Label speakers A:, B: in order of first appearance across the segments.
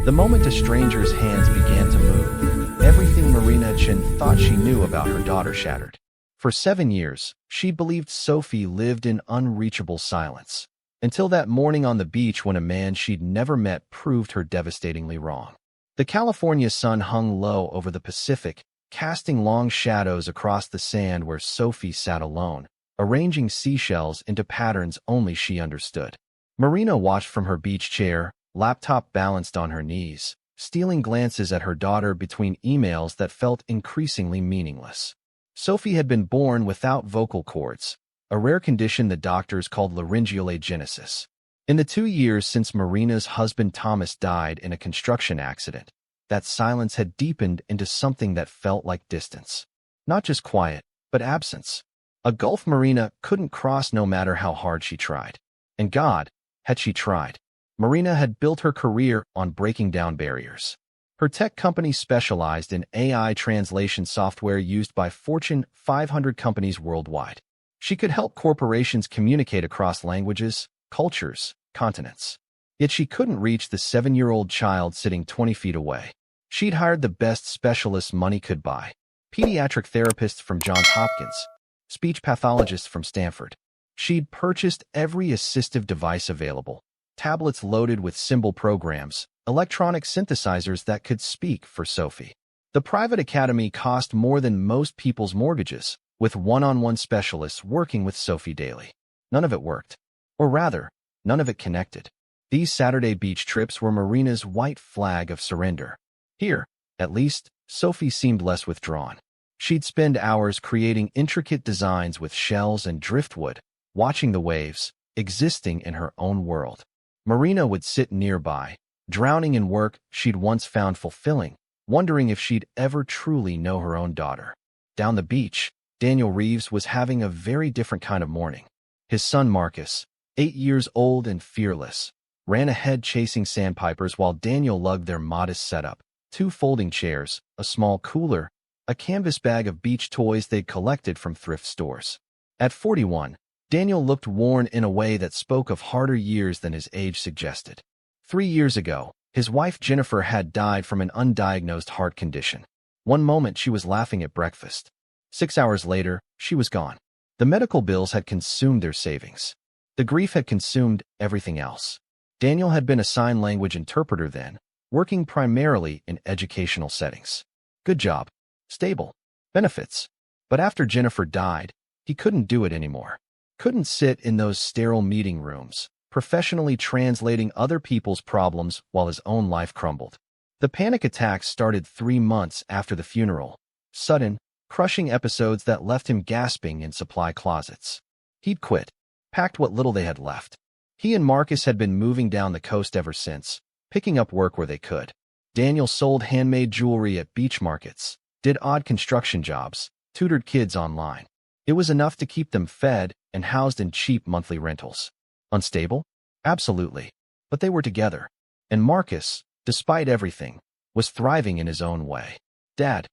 A: The moment a stranger's hands began to move, everything Marina Chen thought she knew about her daughter shattered. For 7 years, she believed Sophie lived in unreachable silence, until that morning on the beach when a man she'd never met proved her devastatingly wrong. The California sun hung low over the Pacific, casting long shadows across the sand where Sophie sat alone, arranging seashells into patterns only she understood. Marina watched from her beach chair, laptop balanced on her knees, stealing glances at her daughter between emails that felt increasingly meaningless. Sophie had been born without vocal cords, a rare condition the doctors called laryngeal agenesis. In the 2 years since Marina's husband Thomas died in a construction accident, that silence had deepened into something that felt like distance. Not just quiet, but absence. A gulf Marina couldn't cross no matter how hard she tried. And God, had she tried. Marina had built her career on breaking down barriers. Her tech company specialized in AI translation software used by Fortune 500 companies worldwide. She could help corporations communicate across languages, cultures, continents. Yet she couldn't reach the 7-year-old child sitting 20 feet away. She'd hired the best specialists money could buy. Pediatric therapists from Johns Hopkins, speech pathologists from Stanford. She'd purchased every assistive device available. Tablets loaded with symbol programs, electronic synthesizers that could speak for Sophie. The private academy cost more than most people's mortgages, with one-on-one specialists working with Sophie daily. None of it worked. Or rather, none of it connected. These Saturday beach trips were Marina's white flag of surrender. Here, at least, Sophie seemed less withdrawn. She'd spend hours creating intricate designs with shells and driftwood, watching the waves, existing in her own world. Marina would sit nearby, drowning in work she'd once found fulfilling, wondering if she'd ever truly know her own daughter. Down the beach, Daniel Reeves was having a very different kind of morning. His son Marcus, 8 years old and fearless, ran ahead chasing sandpipers while Daniel lugged their modest setup, 2 folding chairs, a small cooler, a canvas bag of beach toys they'd collected from thrift stores. At 41, Daniel looked worn in a way that spoke of harder years than his age suggested. 3 years ago, his wife Jennifer had died from an undiagnosed heart condition. One moment she was laughing at breakfast. 6 hours later, she was gone. The medical bills had consumed their savings. The grief had consumed everything else. Daniel had been a sign language interpreter then, working primarily in educational settings. Good job. Stable. Benefits. But after Jennifer died, he couldn't do it anymore. Couldn't sit in those sterile meeting rooms, professionally translating other people's problems while his own life crumbled. The panic attacks started 3 months after the funeral. Sudden, crushing episodes that left him gasping in supply closets. He'd quit, packed what little they had left. He and Marcus had been moving down the coast ever since, picking up work where they could. Daniel sold handmade jewelry at beach markets, did odd construction jobs, tutored kids online. It was enough to keep them fed and housed in cheap monthly rentals. Unstable? Absolutely. But they were together. And Marcus, despite everything, was thriving in his own way. Dad,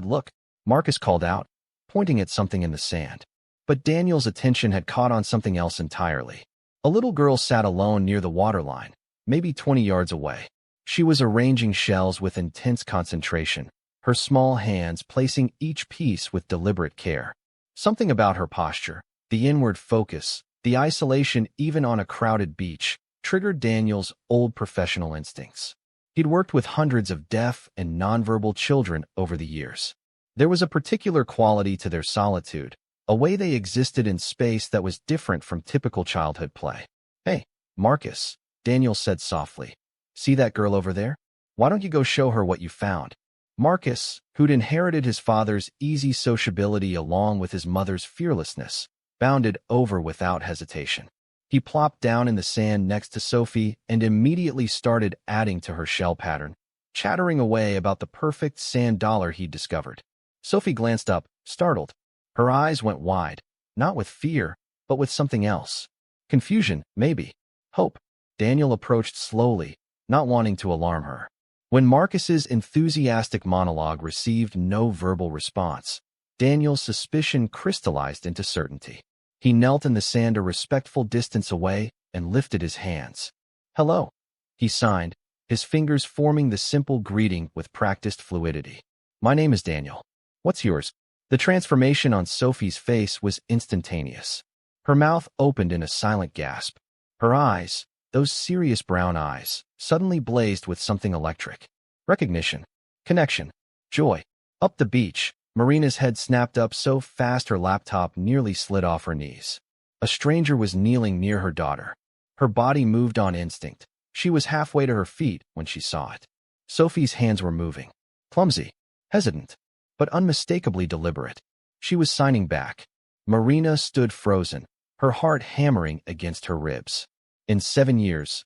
A: look, Marcus called out, pointing at something in the sand. But Daniel's attention had caught on something else entirely. A little girl sat alone near the waterline, maybe 20 yards away. She was arranging shells with intense concentration, her small hands placing each piece with deliberate care. Something about her posture, the inward focus, the isolation even on a crowded beach, triggered Daniel's old professional instincts. He'd worked with hundreds of deaf and nonverbal children over the years. There was a particular quality to their solitude, a way they existed in space that was different from typical childhood play. Hey, Marcus, Daniel said softly. See that girl over there? Why don't you go show her what you found? Marcus, who'd inherited his father's easy sociability along with his mother's fearlessness, bounded over without hesitation. He plopped down in the sand next to Sophie and immediately started adding to her shell pattern, chattering away about the perfect sand dollar he'd discovered. Sophie glanced up, startled. Her eyes went wide, not with fear, but with something else. Confusion, maybe. Hope. Daniel approached slowly, not wanting to alarm her. When Marcus's enthusiastic monologue received no verbal response, Daniel's suspicion crystallized into certainty. He knelt in the sand a respectful distance away and lifted his hands. Hello, he signed, his fingers forming the simple greeting with practiced fluidity. My name is Daniel. What's yours? The transformation on Sophie's face was instantaneous. Her mouth opened in a silent gasp. Her eyes, those serious brown eyes, suddenly blazed with something electric. Recognition. Connection. Joy. Up the beach, Marina's head snapped up so fast her laptop nearly slid off her knees. A stranger was kneeling near her daughter. Her body moved on instinct. She was halfway to her feet when she saw it. Sophie's hands were moving. Clumsy. Hesitant. But unmistakably deliberate. She was signing back. Marina stood frozen, her heart hammering against her ribs. In 7 years,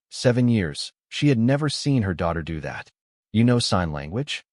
A: she had never seen her daughter do that. You know sign language?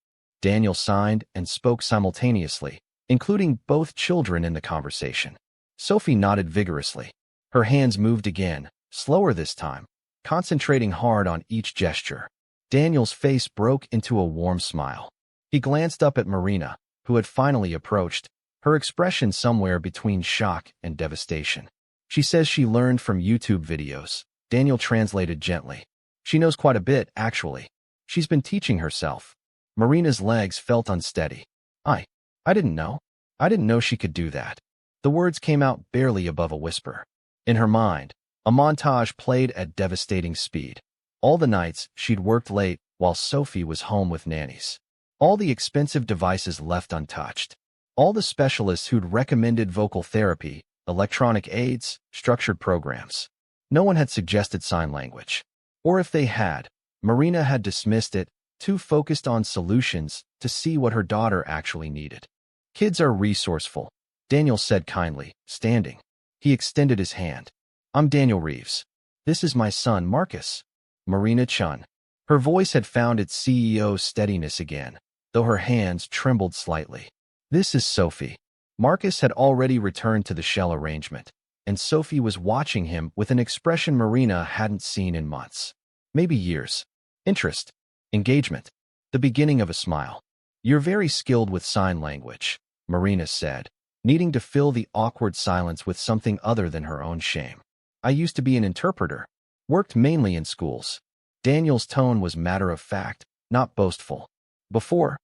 A: Daniel signed and spoke simultaneously, including both children in the conversation. Sophie nodded vigorously. Her hands moved again, slower this time, concentrating hard on each gesture. Daniel's face broke into a warm smile. He glanced up at Marina, who had finally approached, her expression somewhere between shock and devastation. She says she learned from YouTube videos. Daniel translated gently. She knows quite a bit, actually. She's been teaching herself. Marina's legs felt unsteady. I didn't know. I didn't know she could do that. The words came out barely above a whisper. In her mind, a montage played at devastating speed. All the nights she'd worked late while Sophie was home with nannies. All the expensive devices left untouched. All the specialists who'd recommended vocal therapy, electronic aids, structured programs. No one had suggested sign language. Or if they had, Marina had dismissed it, too focused on solutions to see what her daughter actually needed. Kids are resourceful, Daniel said kindly, standing. He extended his hand. I'm Daniel Reeves. This is my son, Marcus. Marina Chun. Her voice had found its CEO steadiness again, though her hands trembled slightly. This is Sophie. Marcus had already returned to the shell arrangement, and Sophie was watching him with an expression Marina hadn't seen in months. Maybe years. Interest. Engagement. The beginning of a smile. You're very skilled with sign language, Marina said, needing to fill the awkward silence with something other than her own shame. I used to be an interpreter. Worked mainly in schools. Daniel's tone was matter-of-fact, not boastful. Before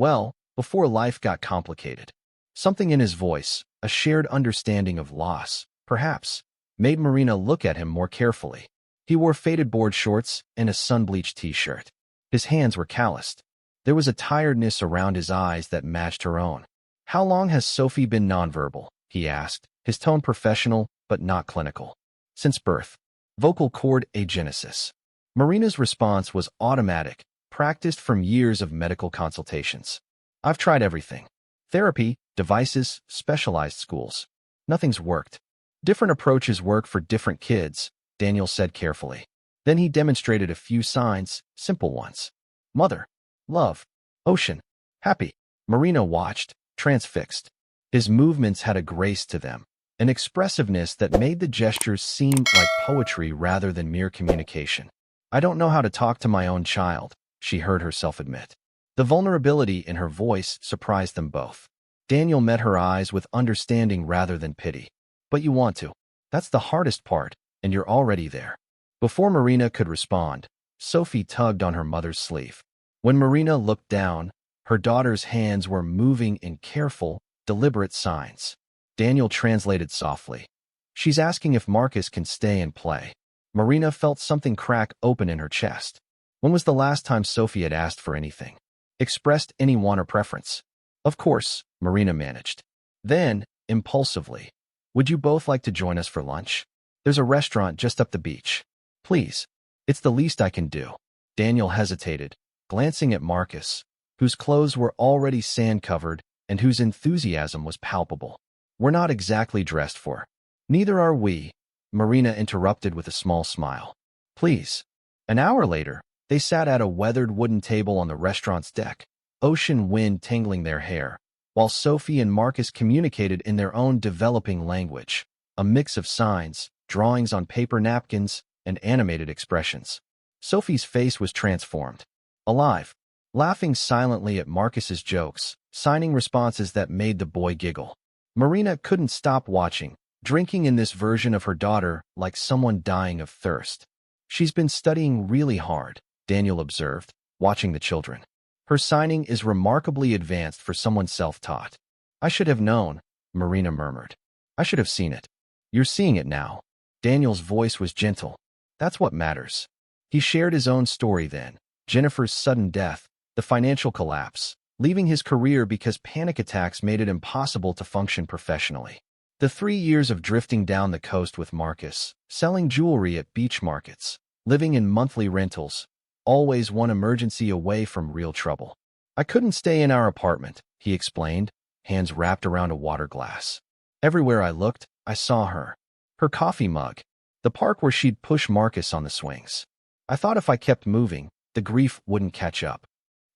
A: life got complicated. Something in his voice, a shared understanding of loss, perhaps, made Marina look at him more carefully. He wore faded board shorts and a sun-bleached t-shirt. His hands were calloused. There was a tiredness around his eyes that matched her own. How long has Sophie been nonverbal? He asked, his tone professional but not clinical. Since birth. Vocal cord agenesis. Marina's response was automatic, practiced from years of medical consultations. I've tried everything. Therapy, devices, specialized schools. Nothing's worked. Different approaches work for different kids, Daniel said carefully. Then he demonstrated a few signs, simple ones. Mother. Love. Ocean. Happy. Marina watched, transfixed. His movements had a grace to them, an expressiveness that made the gestures seem like poetry rather than mere communication. I don't know how to talk to my own child, she heard herself admit. The vulnerability in her voice surprised them both. Daniel met her eyes with understanding rather than pity. But you want to. That's the hardest part, and you're already there. Before Marina could respond, Sophie tugged on her mother's sleeve. When Marina looked down, her daughter's hands were moving in careful, deliberate signs. Daniel translated softly. She's asking if Marcus can stay and play. Marina felt something crack open in her chest. When was the last time Sophie had asked for anything? Expressed any want or preference? Of course, Marina managed. Then, impulsively, would you both like to join us for lunch? There's a restaurant just up the beach. Please. It's the least I can do. Daniel hesitated, glancing at Marcus, whose clothes were already sand-covered and whose enthusiasm was palpable. We're not exactly dressed for. Neither are we, Marina interrupted with a small smile. Please. An hour later, they sat at a weathered wooden table on the restaurant's deck, ocean wind tingling their hair, while Sophie and Marcus communicated in their own developing language, a mix of signs, drawings on paper napkins, and animated expressions. Sophie's face was transformed. Alive. Laughing silently at Marcus's jokes, signing responses that made the boy giggle. Marina couldn't stop watching, drinking in this version of her daughter like someone dying of thirst. She's been studying really hard, Daniel observed, watching the children. Her signing is remarkably advanced for someone self-taught. I should have known, Marina murmured. I should have seen it. You're seeing it now. Daniel's voice was gentle. That's what matters. He shared his own story then. Jennifer's sudden death, the financial collapse, leaving his career because panic attacks made it impossible to function professionally. The 3 years of drifting down the coast with Marcus, selling jewelry at beach markets, living in monthly rentals, always one emergency away from real trouble. I couldn't stay in our apartment, he explained, hands wrapped around a water glass. Everywhere I looked, I saw her. Her coffee mug. The park where she'd push Marcus on the swings. I thought if I kept moving, the grief wouldn't catch up.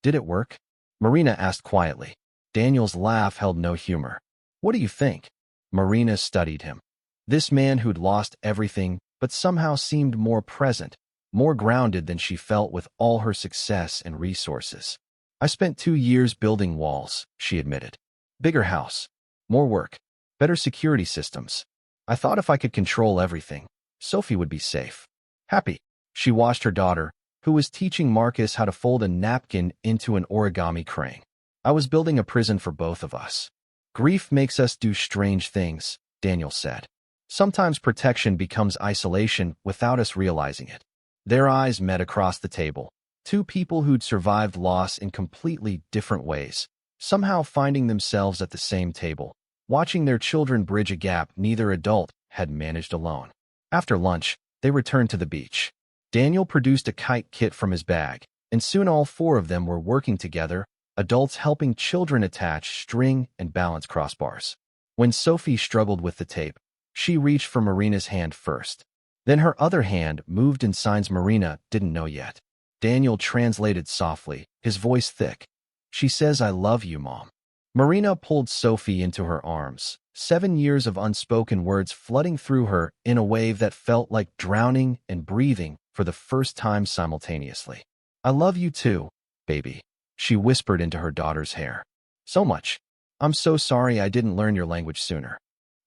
A: Did it work? Marina asked quietly. Daniel's laugh held no humor. What do you think? Marina studied him. This man who'd lost everything, but somehow seemed more present, more grounded than she felt with all her success and resources. I spent 2 years building walls, she admitted. Bigger house, more work, better security systems. I thought if I could control everything, Sophie would be safe. Happy. She watched her daughter, who was teaching Marcus how to fold a napkin into an origami crane. I was building a prison for both of us. Grief makes us do strange things, Daniel said. Sometimes protection becomes isolation without us realizing it. Their eyes met across the table. Two people who'd survived loss in completely different ways, somehow finding themselves at the same table, watching their children bridge a gap neither adult had managed alone. After lunch, they returned to the beach. Daniel produced a kite kit from his bag, and soon all 4 of them were working together, adults helping children attach string and balance crossbars. When Sophie struggled with the tape, she reached for Marina's hand first. Then her other hand moved in signs Marina didn't know yet. Daniel translated softly, his voice thick. She says, "I love you, Mom." Marina pulled Sophie into her arms, 7 years of unspoken words flooding through her in a wave that felt like drowning and breathing for the first time simultaneously. "I love you too, baby," she whispered into her daughter's hair. "So much. I'm so sorry I didn't learn your language sooner."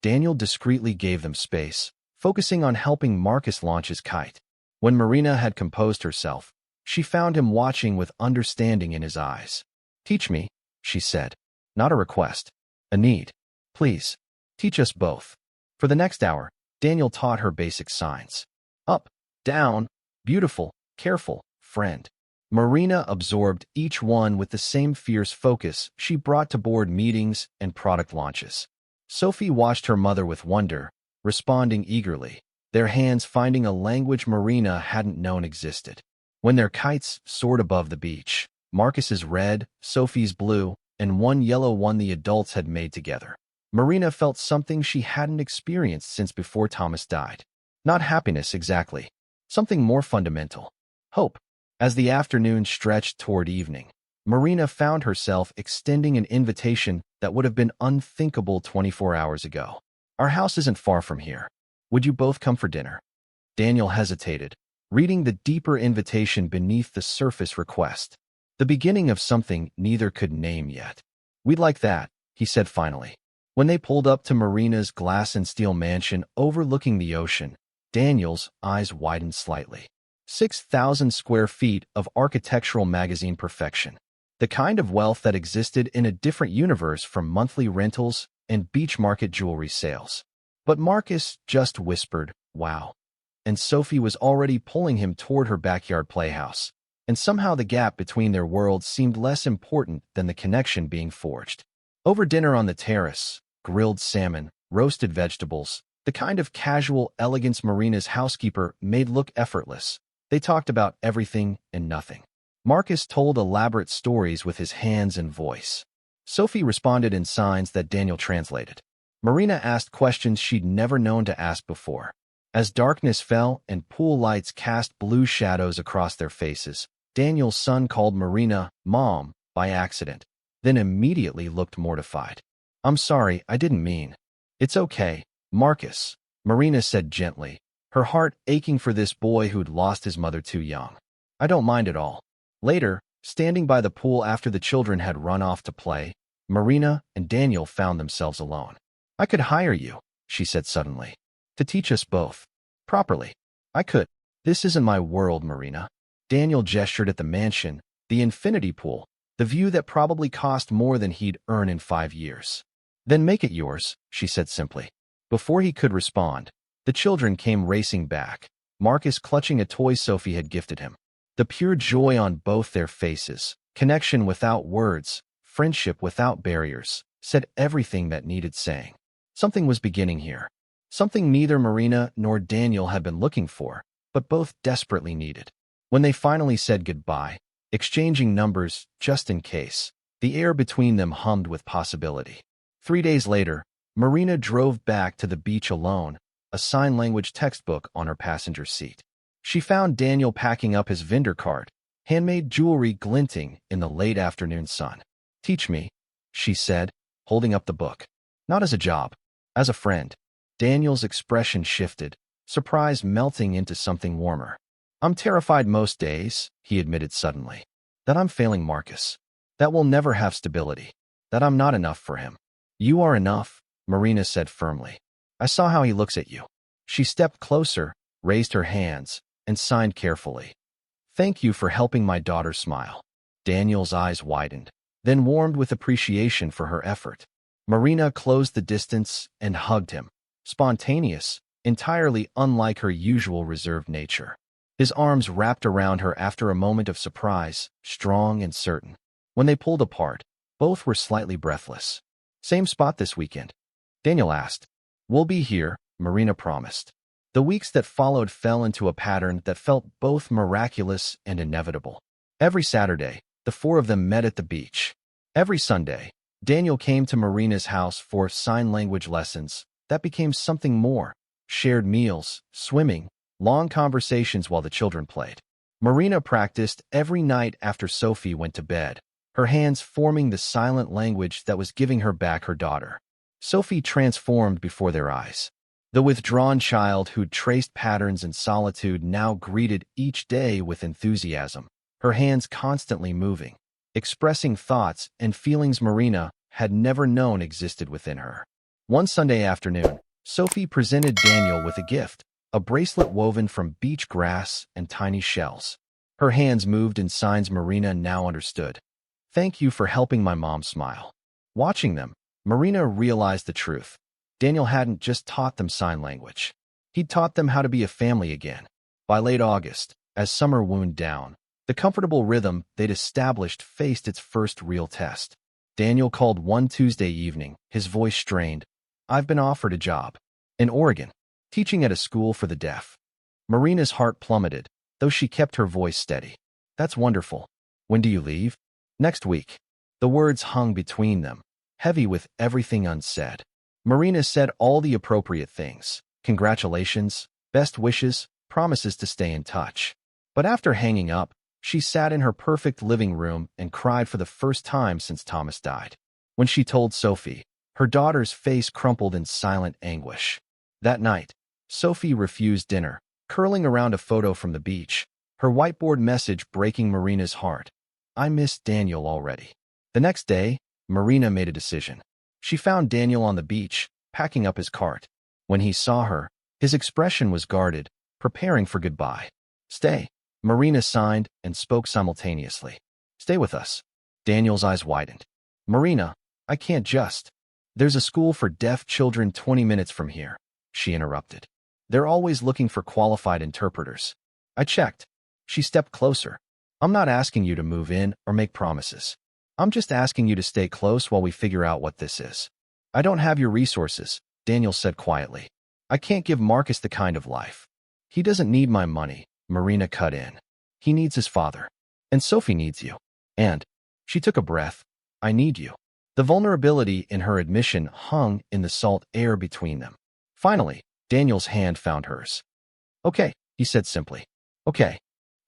A: Daniel discreetly gave them space, focusing on helping Marcus launch his kite. When Marina had composed herself, she found him watching with understanding in his eyes. "Teach me," she said. "Not a request. A need. Please, teach us both." For the next hour, Daniel taught her basic signs. Up, down, beautiful, careful, friend. Marina absorbed each one with the same fierce focus she brought to board meetings and product launches. Sophie watched her mother with wonder, responding eagerly, their hands finding a language Marina hadn't known existed. When their kites soared above the beach, Marcus's red, Sophie's blue, and one yellow one the adults had made together, Marina felt something she hadn't experienced since before Thomas died. Not happiness exactly. Something more fundamental. Hope. As the afternoon stretched toward evening, Marina found herself extending an invitation that would have been unthinkable 24 hours ago. "Our house isn't far from here. Would you both come for dinner?" Daniel hesitated, reading the deeper invitation beneath the surface request. The beginning of something neither could name yet. "We'd like that," he said finally. When they pulled up to Marina's glass and steel mansion overlooking the ocean, Daniel's eyes widened slightly. 6,000 square feet of architectural magazine perfection. The kind of wealth that existed in a different universe from monthly rentals and beach market jewelry sales. But Marcus just whispered, "Wow." And Sophie was already pulling him toward her backyard playhouse. And somehow the gap between their worlds seemed less important than the connection being forged. Over dinner on the terrace, grilled salmon, roasted vegetables, the kind of casual elegance Marina's housekeeper made look effortless. They talked about everything and nothing. Marcus told elaborate stories with his hands and voice. Sophie responded in signs that Daniel translated. Marina asked questions she'd never known to ask before. As darkness fell and pool lights cast blue shadows across their faces, Daniel's son called Marina Mom by accident, then immediately looked mortified. "I'm sorry, I didn't mean." "It's okay, Marcus," Marina said gently, her heart aching for this boy who'd lost his mother too young. "I don't mind at all." Later, standing by the pool after the children had run off to play, Marina and Daniel found themselves alone. "I could hire you," she said suddenly, "to teach us both. Properly. I could." "This isn't my world, Marina." Daniel gestured at the mansion, the infinity pool, the view that probably cost more than he'd earn in 5 years. Then make it yours, she said simply. Before he could respond, the children came racing back, Marcus clutching a toy Sophie had gifted him. The pure joy on both their faces, connection without words, friendship without barriers, said everything that needed saying. Something was beginning here. Something neither Marina nor Daniel had been looking for, but both desperately needed. When they finally said goodbye, exchanging numbers just in case, the air between them hummed with possibility. 3 days later, Marina drove back to the beach alone, a sign language textbook on her passenger seat. She found Daniel packing up his vendor cart, handmade jewelry glinting in the late afternoon sun. "Teach me," she said, holding up the book. "Not as a job, as a friend." Daniel's expression shifted, surprise melting into something warmer. "I'm terrified most days," he admitted suddenly. "That I'm failing Marcus. That we'll never have stability. That I'm not enough for him." "You are enough," Marina said firmly. "I saw how he looks at you." She stepped closer, raised her hands, and signed carefully. "Thank you for helping my daughter smile." Daniel's eyes widened, then warmed with appreciation for her effort. Marina closed the distance and hugged him, spontaneous, entirely unlike her usual reserved nature. His arms wrapped around her after a moment of surprise, strong and certain. When they pulled apart, both were slightly breathless. "Same spot this weekend?" Daniel asked. "We'll be here," Marina promised. The weeks that followed fell into a pattern that felt both miraculous and inevitable. Every Saturday, the four of them met at the beach. Every Sunday, Daniel came to Marina's house for sign language lessons that became something more: shared meals, swimming, long conversations while the children played. Marina practiced every night after Sophie went to bed, her hands forming the silent language that was giving her back her daughter. Sophie transformed before their eyes. The withdrawn child who'd traced patterns in solitude now greeted each day with enthusiasm, her hands constantly moving, expressing thoughts and feelings Marina had never known existed within her. One Sunday afternoon, Sophie presented Daniel with a gift, a bracelet woven from beach grass and tiny shells. Her hands moved in signs Marina now understood. "Thank you for helping my mom smile." Watching them, Marina realized the truth. Daniel hadn't just taught them sign language. He'd taught them how to be a family again. By late August, as summer wound down, the comfortable rhythm they'd established faced its first real test. Daniel called one Tuesday evening, his voice strained. "I've been offered a job. In Oregon, teaching at a school for the deaf." Marina's heart plummeted, though she kept her voice steady. "That's wonderful. When do you leave?" "Next week." The words hung between them, heavy with everything unsaid. Marina said all the appropriate things: congratulations, best wishes, promises to stay in touch. But after hanging up, she sat in her perfect living room and cried for the first time since Thomas died. When she told Sophie, her daughter's face crumpled in silent anguish. That night, Sophie refused dinner, curling around a photo from the beach, her whiteboard message breaking Marina's heart. "I miss Daniel already." The next day, Marina made a decision. She found Daniel on the beach, packing up his cart. When he saw her, his expression was guarded, preparing for goodbye. "Stay," Marina signed and spoke simultaneously. "Stay with us." Daniel's eyes widened. "Marina, I can't just." "There's a school for deaf children 20 minutes from here," she interrupted. "They're always looking for qualified interpreters." I checked. She stepped closer. "I'm not asking you to move in or make promises. I'm just asking you to stay close while we figure out what this is." "I don't have your resources," Daniel said quietly. "I can't give Marcus the kind of life." "He doesn't need my money," Marina cut in. "He needs his father. And Sophie needs you. And," she took a breath, "I need you." The vulnerability in her admission hung in the salt air between them. Finally, Daniel's hand found hers. "Okay," he said simply. "Okay."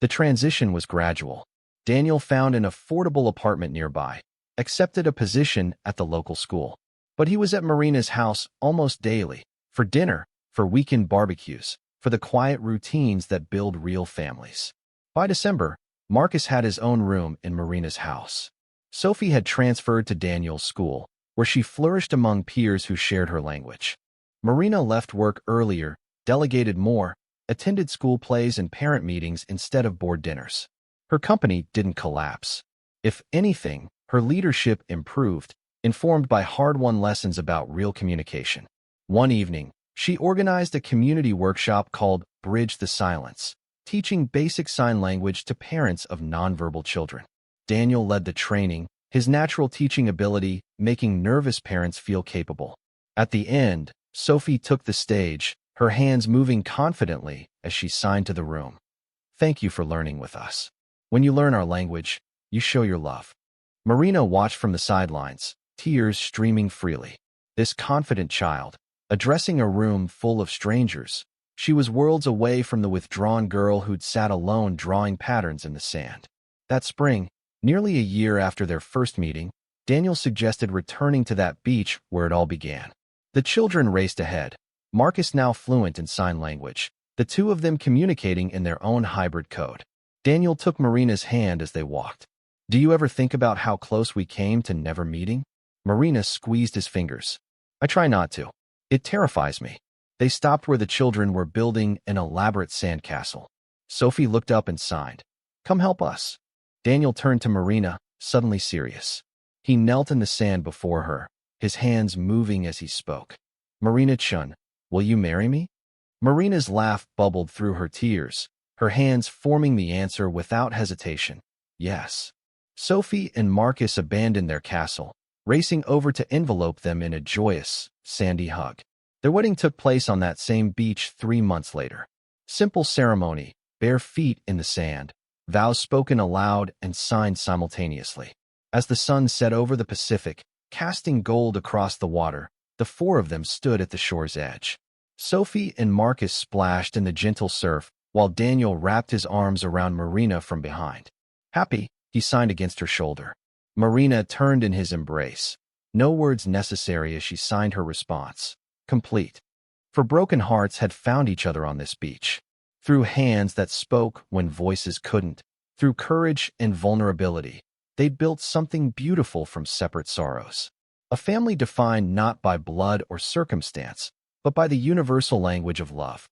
A: The transition was gradual. Daniel found an affordable apartment nearby, accepted a position at the local school. But he was at Marina's house almost daily, for dinner, for weekend barbecues, for the quiet routines that build real families. By December, Marcus had his own room in Marina's house. Sophie had transferred to Daniel's school, where she flourished among peers who shared her language. Marina left work earlier, delegated more, attended school plays and parent meetings instead of board dinners. Her company didn't collapse. If anything, her leadership improved, informed by hard-won lessons about real communication. One evening, she organized a community workshop called Bridge the Silence, teaching basic sign language to parents of nonverbal children. Daniel led the training, his natural teaching ability making nervous parents feel capable. At the end, Sophie took the stage, her hands moving confidently as she signed to the room. "Thank you for learning with us. When you learn our language, you show your love." Marina watched from the sidelines, tears streaming freely. This confident child, addressing a room full of strangers, she was worlds away from the withdrawn girl who'd sat alone drawing patterns in the sand. That spring, nearly a year after their first meeting, Daniel suggested returning to that beach where it all began. The children raced ahead, Marcus now fluent in sign language, the two of them communicating in their own hybrid code. Daniel took Marina's hand as they walked. "Do you ever think about how close we came to never meeting?" Marina squeezed his fingers. "I try not to. It terrifies me." They stopped where the children were building an elaborate sandcastle. Sophie looked up and signed. "Come help us." Daniel turned to Marina, suddenly serious. He knelt in the sand before her, his hands moving as he spoke. "Marina-chun, will you marry me?" Marina's laugh bubbled through her tears, her hands forming the answer without hesitation. "Yes." Sophie and Marcus abandoned their castle, racing over to envelope them in a joyous, sandy hug. Their wedding took place on that same beach 3 months later. Simple ceremony, bare feet in the sand, vows spoken aloud and signed simultaneously. As the sun set over the Pacific, casting gold across the water, the four of them stood at the shore's edge. Sophie and Marcus splashed in the gentle surf, while Daniel wrapped his arms around Marina from behind. "Happy," he signed against her shoulder. Marina turned in his embrace. No words necessary as she signed her response. Complete. For broken hearts had found each other on this beach. Through hands that spoke when voices couldn't, through courage and vulnerability, they built something beautiful from separate sorrows. A family defined not by blood or circumstance, but by the universal language of love.